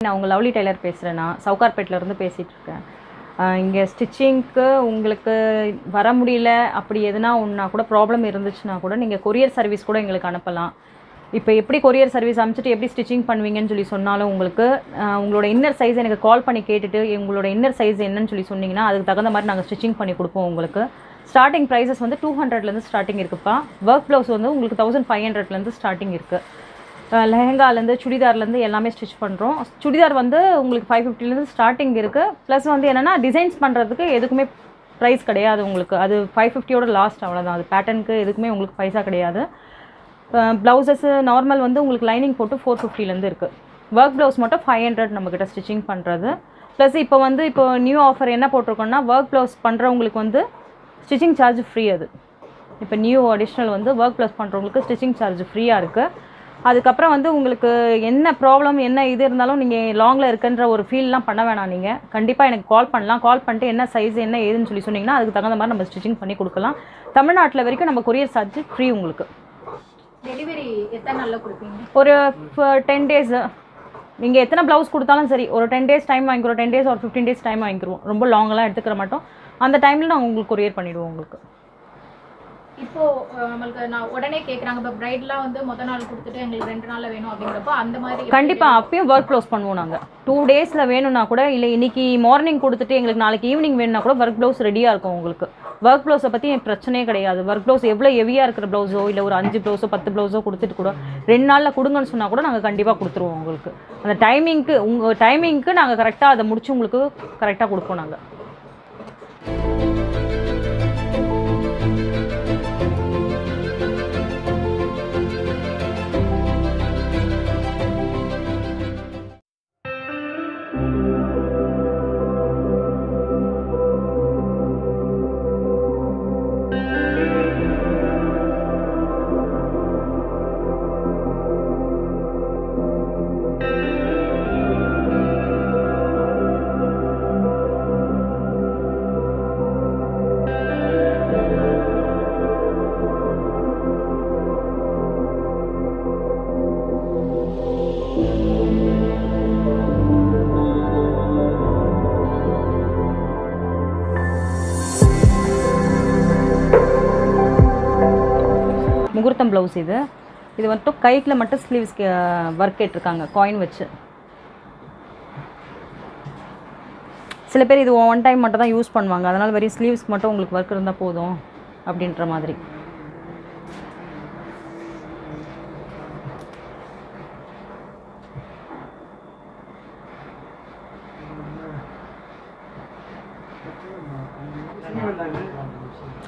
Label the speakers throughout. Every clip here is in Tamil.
Speaker 1: நான் உங்கள் லவ்லி டெய்லர் பேசுகிறேன். நான் சவுகார்பேட்டிலேருந்து பேசிகிட்ருக்கேன். இங்கே ஸ்டிச்சிங்க்கு உங்களுக்கு வர முடியல அப்படி எதுனா ஒன்றா கூட ப்ராப்ளம் இருந்துச்சுன்னா கூட நீங்கள் கொரியர் சர்வீஸ் கூட எங்களுக்கு அனுப்பலாம். இப்போ எப்படி கொரியர் சர்வீஸ் அனுப்பிச்சிட்டு எப்படி ஸ்டிச்சிங் பண்ணுவீங்கன்னு சொல்லி சொன்னாலும் உங்களுக்கு உங்களோட இன்னர் சைஸ் எனக்கு கால் பண்ணி கேட்டுட்டு உங்களோட இன்னர் சைஸ் என்னன்னு சொல்லி சொன்னீங்கன்னா அதுக்கு தகுந்த மாதிரி நாங்கள் ஸ்டிச்சிங் பண்ணி கொடுப்போம். உங்களுக்கு ஸ்டார்டிங் ப்ரைஸஸ் வந்து 200லேருந்து ஸ்டார்டிங் இருக்குப்பா. ஒர்க் ப்ளவுஸ் வந்து உங்களுக்கு 1500லேருந்து ஸ்டார்டிங் இருக்குது. லெஹங்காலேருந்து சுடிதார்லேருந்து எல்லாமே ஸ்டிச் பண்ணுறோம். சுடிதார் வந்து உங்களுக்கு 550லேருந்து ஸ்டார்டிங் இருக்குது. ப்ளஸ் வந்து என்னென்னா டிசைன்ஸ் பண்ணுறதுக்கு எதுக்குமே ப்ரைஸ் கிடையாது உங்களுக்கு. அது 550யோட லாஸ்ட், அவ்வளோதான். அது பேட்டர்னுக்கு எதுக்குமே உங்களுக்கு பைசா கிடையாது. ப்ளவுசஸ்ஸு நார்மல் வந்து உங்களுக்கு லைனிங் போட்டு 450லேருந்து இருக்குது. ஒர்க் ப்ளவுஸ் மட்டும் 500 நம்மக்கிட்ட ஸ்டிச்சிங் பண்ணுறது. ப்ளஸ் இப்போ நியூ ஆஃபர் என்ன போட்டிருக்கோன்னா ஒர்க் ப்ளவுஸ் பண்ணுறவங்களுக்கு வந்து ஸ்டிச்சிங் சார்ஜ் ஃப்ரீ. அது இப்போ நியூ அடிஷ்னல் வந்து ஒர்க் ப்ளவுஸ் பண்ணுறவங்களுக்கு ஸ்டிச்சிங் சார்ஜ் ஃப்ரீயாக இருக்குது. அதுக்கப்புறம் வந்து உங்களுக்கு என்ன ப்ராப்ளம் என்ன இது இருந்தாலும் நீங்கள் லாங்கில் இருக்குன்ற ஒரு ஃபீல்லாம் பண்ண வேணாம். நீங்கள் கண்டிப்பாக எனக்கு கால் பண்ணலாம். கால் பண்ணிட்டு என்ன சைஸ் என்ன ஏதுன்னு சொல்லி சொன்னீங்கன்னா அதுக்கு தகுந்த மாதிரி நம்ம ஸ்டிச்சிங் பண்ணி கொடுக்கலாம். தமிழ்நாட்டில் வரைக்கும் நம்ம கொரியர் சார்ஜ் ஃப்ரீ. உங்களுக்கு
Speaker 2: டெலிவரி எத்தனை நாளில் கொடுப்பீங்க?
Speaker 1: ஒரு 10 days. நீங்கள் எத்தனை ப்ளவுஸ் கொடுத்தாலும் சரி ஒரு 10 days டைம் வாங்கிக்கிறோம். 10 days ஒரு 15 days டைம் வாங்கிக்கிறோம். ரொம்ப லாங்கெல்லாம் எடுத்துக்கிற மாட்டோம். அந்த டைமில் நாங்கள் உங்களுக்கு கொரியர் பண்ணிவிடுவோம். உங்களுக்கு
Speaker 2: இப்போது நம்மளுக்கு நான் உடனே கேட்குறாங்க. இப்போ ப்ரைட்லாம் வந்து மொதல் நாள் கொடுத்துட்டு எங்களுக்கு 2 நாளில் வேணும் அப்படிங்கிறப்போ அந்த மாதிரி
Speaker 1: கண்டிப்பாக அப்பயும் ஒர்க் ப்ளவுஸ் பண்ணுவோம். நாங்கள் 2 days வேணும்னா கூட, இல்லை இன்றைக்கி மார்னிங் கொடுத்துட்டு எங்களுக்கு நாளைக்கு ஈவினிங் வேணும்னா கூட ஒர்க் ப்ளவுஸ் ரெடியாக இருக்கும். உங்களுக்கு ஒர்க் ப்ளவுஸை பற்றி என் பிரச்சனையே கிடையாது. ஒர்க் ப்ளவுஸ் எவ்வளோ ஹெவியாக இருக்கிற ப்ளவுஸோ இல்லை ஒரு 5 ப்ளவுஸோ 10 ப்ளவுஸோ கொடுத்துட்டு கூட 2 நாளில் கொடுங்கன்னு சொன்னால் கூட நாங்கள் கண்டிப்பாக கொடுத்துருவோம். உங்களுக்கு அந்த டைமிங்க்கு உங்கள் டைமிங்க்கு நாங்கள் கரெக்டாக அதை முடிச்சு உங்களுக்கு கரெக்டாக கொடுப்போம். நாங்கள் முகூர்த்தம் ப்ளவுஸ் இது மட்டும் கைக்கில் மட்டும் ஸ்லீவ்ஸ்க்கு ஒர்க் கேட்டிருக்காங்க காயின் வச்சு. சில பேர் இது 1 டைம் மட்டும் தான் யூஸ் பண்ணுவாங்க. அதனால் வெறும் ஸ்லீவ்ஸ்க்கு மட்டும் உங்களுக்கு ஒர்க் இருந்தால் போதும் அப்படின்ற மாதிரி.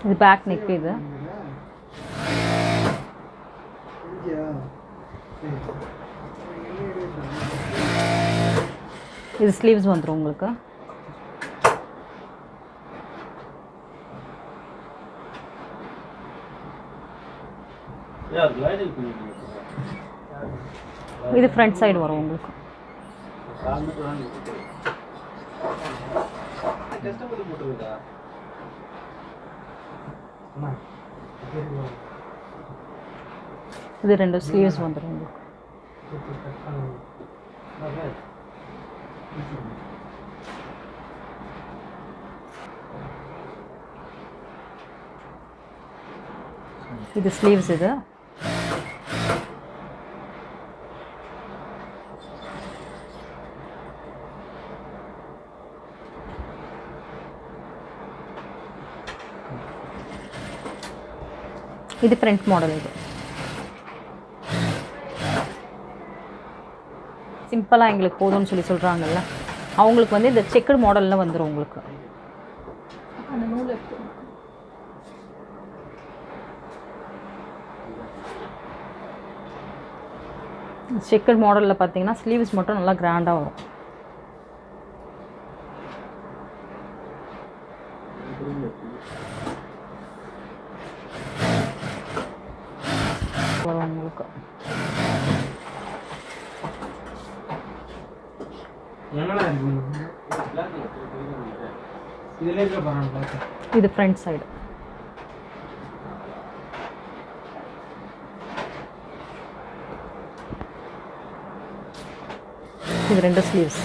Speaker 1: இது பேக் நெக். இது ஸ்லீவ்ஸ் வந்துடும் உங்களுக்கு. இது ஃப்ரண்ட் சைடு வரும் உங்களுக்கு. இது 2 ஸ்லீவ்ஸ் வந்துடும் உங்களுக்கு. இது ஸ்லீவ்ஸ். இது ஃப்ரண்ட் மாடல். சிம்பிளாக எங்களுக்கு போதும்னு சொல்லி சொல்கிறாங்கல்ல, அவங்களுக்கு வந்து இந்த செக்குடு மாடலில் வந்துடும் உங்களுக்கு.
Speaker 2: அந்த நூல்
Speaker 1: செக்குடு மாடலில் பார்த்தீங்கன்னா ஸ்லீவ்ஸ் மட்டும் நல்லா கிராண்டாக வரும். உங்களுக்கு இது ஃப்ரண்ட் சைடு. இது 2 ஸ்லீவ்ஸ்.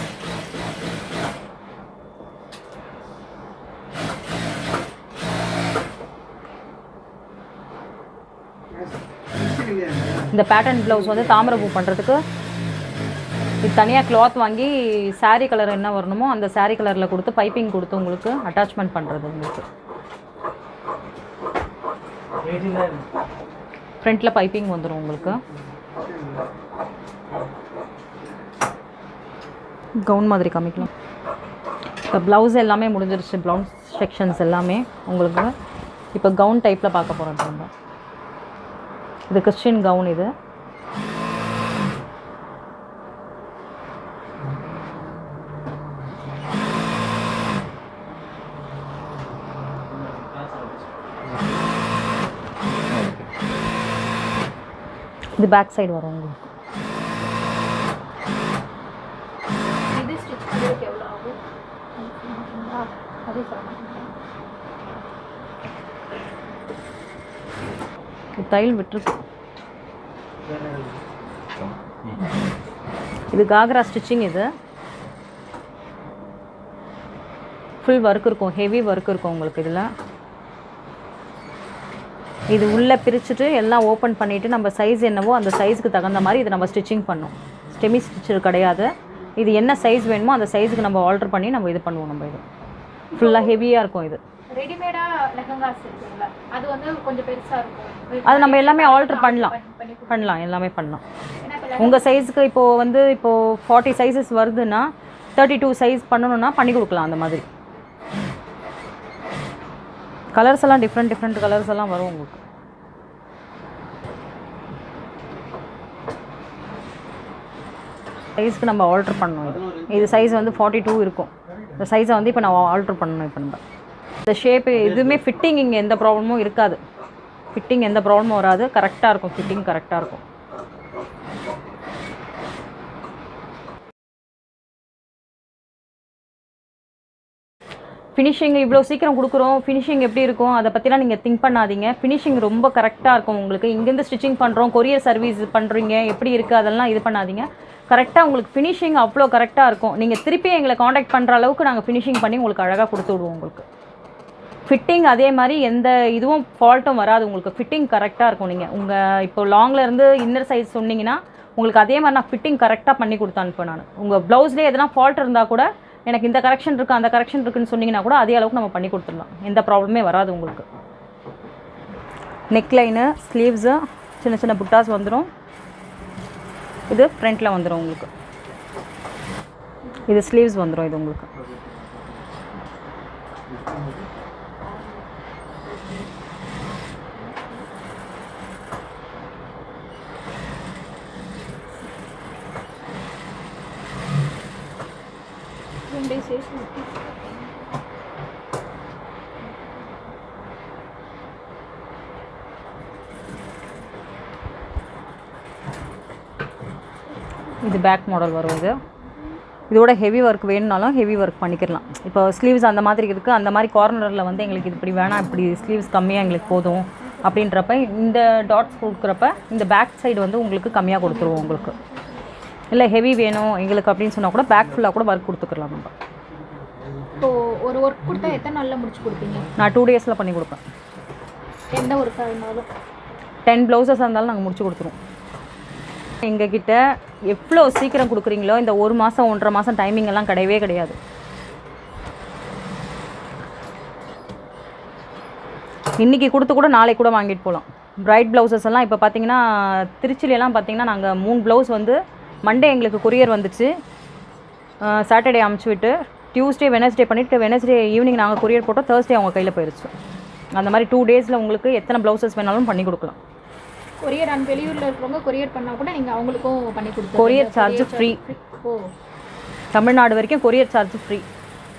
Speaker 1: இந்த பேட்டர்ன் ப்ளவுஸ் வந்து தாமரை பூ பண்ணுறதுக்கு இது தனியாக கிளாத் வாங்கி சாரீ கலர் என்ன வரணுமோ அந்த சாரீ கலரில் கொடுத்து பைப்பிங் கொடுத்து உங்களுக்கு அட்டாச்மெண்ட் பண்ணுறது. உங்களுக்கு ஃப்ரண்ட்டில் பைப்பிங் வந்துடும். உங்களுக்கு கவுன் மாதிரி காமிக்கலாம். இப்போ ப்ளவுஸ் எல்லாமே முடிஞ்சிருச்சு. ப்ளவுஸ் செக்ஷன்ஸ் எல்லாமே உங்களுக்கு இப்போ கவுன் டைப்பில் பார்க்க போகிறோம். நம்ம இது கிறிஸ்டின் கவுன். இது இது பேக் சைடு வரும் உங்களுக்கு.
Speaker 2: இது ஸ்டிச் பண்ணுறதுக்கு எவ்வளோ ஆகும்? அதே சொல்லணும்.
Speaker 1: தையல் விட்டுருக்கு. இது காக்ரா ஸ்டிச்சிங். இது ஃபுல் ஒர்க் இருக்கும், ஹெவி ஒர்க் இருக்கும் உங்களுக்கு. இதில் இது உள்ளே பிரிச்சுட்டு எல்லாம் ஓப்பன் பண்ணிவிட்டு நம்ம சைஸ் என்னவோ அந்த சைஸுக்கு தகுந்த மாதிரி இது நம்ம ஸ்டிச்சிங் பண்ணோம். ஸ்டெமி ஸ்டிச்சர் கிடையாது. இது என்ன சைஸ் வேணுமோ அந்த சைஸுக்கு நம்ம ஆல்டர் பண்ணி நம்ம இது பண்ணுவோம். நம்ம இது ஃபுல்லாக ஹெவியாக இருக்கும். இது
Speaker 2: ரெடிமேடாக லெஹங்காஸ் இருக்குங்களா, அது வந்து கொஞ்சம் பெருசாக இருக்கும்.
Speaker 1: அது நம்ம எல்லாமே ஆல்டர் பண்ணலாம் எல்லாமே பண்ணலாம். உங்கள் சைஸுக்கு இப்போது 40 சைஸஸ் வருதுன்னா 32 சைஸ் பண்ணணுன்னா பண்ணி கொடுக்கலாம். அந்த மாதிரி கலர்ஸ் எல்லாம் டிஃப்ரெண்ட் கலர்ஸ் எல்லாம் வரும் உங்களுக்கு. சைஸ்க்கு நம்ம ஆல்டர் பண்ணணும். இது சைஸ் வந்து 42 இருக்கும். இந்த சைஸை வந்து இப்போ நான் ஆல்டர் பண்ணணும். இப்போ நம்ம இந்த ஷேப்பு எதுவுமே ஃபிட்டிங் இங்கே எந்த ப்ராப்ளமும் இருக்காது. ஃபிட்டிங் எந்த ப்ராப்ளமும் வராது. கரெக்டாக இருக்கும். ஃபிட்டிங் கரெக்டாக இருக்கும். ஃபினிஷிங் இவ்வளோ சீக்கிரம் கொடுக்குறோம், ஃபினிஷிங் எப்படி இருக்கும் அதை பற்றிலாம் நீங்கள் திங்க் பண்ணாதீங்க. ஃபினிஷிங் ரொம்ப கரெக்டாக இருக்கும் உங்களுக்கு. இங்கேருந்து ஸ்டிச்சிங் பண்ணுறோம், கொரியர் சர்வீஸ் பண்ணுறீங்க, எப்படி இருக்குது அதெல்லாம் இது பண்ணாதீங்க. கரெக்டாக உங்களுக்கு ஃபினிஷிங் அவ்வளோ கரெக்டாக இருக்கும். நீங்கள் திருப்பி எங்களை காண்டாக்ட் பண்ணுற அளவுக்கு நாங்கள் ஃபினிஷிங் பண்ணி உங்களுக்கு அழகாக கொடுத்து விடுவோம். உங்களுக்கு ஃபிட்டிங் அதே மாதிரி எந்த இதுவும் ஃபால்ட்டும் வராது. உங்களுக்கு ஃபிட்டிங் கரெக்டாக இருக்கும். நீங்கள் உங்கள் இப்போ லாங்கில் இருந்து இன்னர் சைஸ் சொன்னீங்கன்னா உங்களுக்கு அதே மாதிரி நான் ஃபிட்டிங் கரெக்டாக பண்ணி கொடுத்து அனுப்பேன். நான் உங்கள் ப்ளவுஸ்லேயே எதனா ஃபால்ட் இருந்தால் கூட எனக்கு இந்த கரெக்ஷன் இருக்குது அந்த கரெக்ஷன் இருக்குன்னு சொன்னீங்கன்னா கூட அதே அளவுக்கு நம்ம பண்ணி கொடுத்துடலாம். எந்த ப்ராப்ளமே வராது உங்களுக்கு. நெக்லைனு, ஸ்லீவ்ஸு, சின்ன சின்ன புட்டாஸ் வந்துடும். இது ஃப்ரண்ட்டில் வந்துடும் உங்களுக்கு. இது ஸ்லீவ்ஸ் வந்துடும். இது உங்களுக்கு இது பேக் மாடல் வரும். இதோட ஹெவி ஒர்க் வேணும்னாலும் ஹெவி ஒர்க் பண்ணிக்கலாம். இப்போ ஸ்லீவ்ஸ் அந்த மாதிரி இருக்குது. அந்த மாதிரி கார்னரில் வந்து எங்களுக்கு இது இப்படி வேணாம், இப்படி ஸ்லீவ்ஸ் கம்மியாக எங்களுக்கு போதும் அப்படின்றப்ப இந்த டாட்ஸ் கொடுக்குறப்ப இந்த பேக் சைடு வந்து உங்களுக்கு கம்மியாக கொடுத்துருவோம். உங்களுக்கு இல்லை ஹெவி வேணும் எங்களுக்கு அப்படின்னு சொன்னால் கூட பேக் ஃபுல்லாக கூட ஒர்க் கொடுத்துக்கலாம். நம்ம
Speaker 2: இப்போது ஒரு ஒர்க் கொடுத்தா எத்தனை நாளில் முடிச்சு கொடுப்பீங்க?
Speaker 1: நான் 2 டேஸில் பண்ணி கொடுப்பேன்.
Speaker 2: எந்த ஒர்க்காக இருந்தாலும்
Speaker 1: 10 ப்ளவுசஸாக இருந்தாலும் நாங்கள் முடிச்சு கொடுத்துருவோம். எங்ககிட்ட எவ்வளோ சீக்கிரம் கொடுக்குறீங்களோ இந்த 1 மாதம் 1.5 மாதம் டைமிங் எல்லாம் கிடையவே கிடையாது. இன்றைக்கி கொடுத்து கூட நாளைக்கு கூட வாங்கிட்டு போகலாம். பிரைட் ப்ளவுசஸ் எல்லாம் இப்போ பார்த்தீங்கன்னா திருச்சியிலலாம் பார்த்தீங்கன்னா நாங்கள் 3 ப்ளவுஸ் வந்து மண்டே எங்களுக்கு கொரியர் வந்துச்சு. சாட்டர்டே அமுச்சு விட்டு டியூஸ்டே வெனஸ்டே பண்ணிவிட்டு வெனஸ்டே ஈவினிங் நாங்கள் கொரியர் போட்டோம். தேர்ஸ்டே அவங்க கையில் போயிடுச்சு. அந்த மாதிரி 2 டேஸில் உங்களுக்கு எத்தனை ப்ளவுசஸ் வேணாலும் பண்ணி கொடுக்கலாம்.
Speaker 2: கொரியர் அண்ட் வெளியூரில் இருக்கிறவங்க கொரியர் பண்ணால் கூட நீங்கள் அவங்களுக்கும் பண்ணி கொடுத்து
Speaker 1: கொரியர் சார்ஜ் ஃப்ரீ. தமிழ்நாடு வரைக்கும் கொரியர் சார்ஜ் ஃப்ரீ.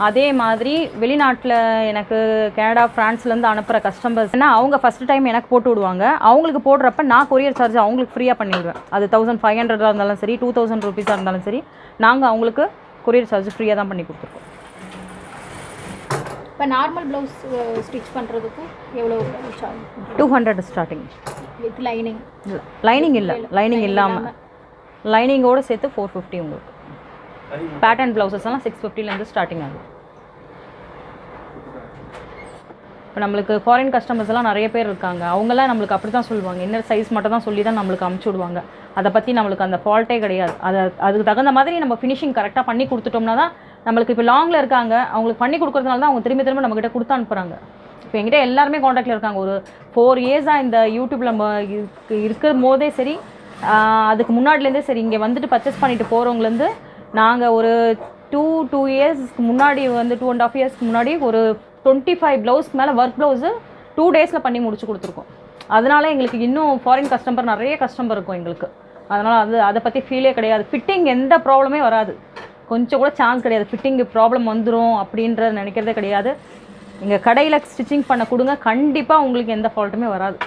Speaker 1: அதே மாதிரி வெளிநாட்டில் எனக்கு கனடா ஃப்ரான்ஸ்லேருந்து அனுப்புகிற கஸ்டமர்ஸ்னா அவங்க ஃபஸ்ட்டு டைம் எனக்கு போட்டு விடுவாங்க. அவங்களுக்கு போடுறப்ப நான் கொரியர் சார்ஜ் அவங்களுக்கு ஃப்ரீயாக பண்ணிவிடுவேன். அது 1500 இருந்தாலும் சரி 2000 ருபீஸாக இருந்தாலும் சரி நாங்கள் அவங்களுக்கு கொரியர் சார்ஜ் ஃப்ரீயாக தான் பண்ணி கொடுத்துருக்கோம்.
Speaker 2: இப்போ நார்மல் ப்ளவுஸ் ஸ்டிச் பண்ணுறதுக்கு எவ்வளோ charge?
Speaker 1: 200 starting.
Speaker 2: With lining?
Speaker 1: Lining இல்லை, லைனிங் இல்லாமல் லைனிங்கோடு சேர்த்து 450 உங்களுக்கு. பேட்டர்ன் ப்ளவுசஸ் எல்லாம் 650லேருந்து ஸ்டார்டிங் ஆகுது. இப்போ நம்மளுக்கு ஃபாரின் கஸ்டமர்ஸ் எல்லாம் நிறைய பேர் இருக்காங்க. அவங்களாம் நம்மளுக்கு அப்படி தான் சொல்லுவாங்க, இன்னர் சைஸ் மட்டும் தான் சொல்லி தான் நம்மளுக்கு அமுச்சு விடுவாங்க. அதை பற்றி நம்மளுக்கு அந்த ஃபால்ட்டே கிடையாது. அதுக்கு தகுந்த மாதிரி நம்ம ஃபினிஷிங் கரெக்டாக பண்ணி கொடுத்துட்டோம்னா தான் நம்மளுக்கு இப்போ லாங்கில் இருக்காங்க, அவங்களுக்கு பண்ணி கொடுக்குறதுனால தான் அவங்க திரும்ப திரும்ப நம்மக்கிட்ட கொடுத்து அனுப்புகிறாங்க. இப்போ என்கிட்ட எல்லாருமே காண்டாக்டில் இருக்காங்க. ஒரு 4 இயர்ஸாக இந்த யூடியூப்பில் நம்ம இருக்கும் போதே சரி, அதுக்கு முன்னாடிலேருந்தே சரி, இங்கே வந்துட்டு பர்ச்சேஸ் பண்ணிட்டு போகிறவங்கலேருந்து நாங்கள் ஒரு 2 இயர்ஸ்க்கு முன்னாடி வந்து 2.5 இயர்ஸ்க்கு முன்னாடி ஒரு 25 ப்ளவுஸ்க்கு மேலே ஒர்க் ப்ளவுஸு 2 டேஸில் பண்ணி முடிச்சு கொடுத்துருக்கோம். அதனால் எங்களுக்கு இன்னும் ஃபாரின் கஸ்டமர் நிறைய கஸ்டமர் இருக்கும் எங்களுக்கு. அதனால் அதை பற்றி ஃபீலே கிடையாது. ஃபிட்டிங் எந்த ப்ராப்ளமே வராது, கொஞ்சம் கூட சான்ஸ் கிடையாது. ஃபிட்டிங் ப்ராப்ளம் வந்துடும் அப்படின்றத நினைக்கிறதே கிடையாது. எங்கள் கடையில் ஸ்டிச்சிங் பண்ண கொடுங்க, கண்டிப்பாக உங்களுக்கு எந்த ஃபால்ட்டுமே வராது.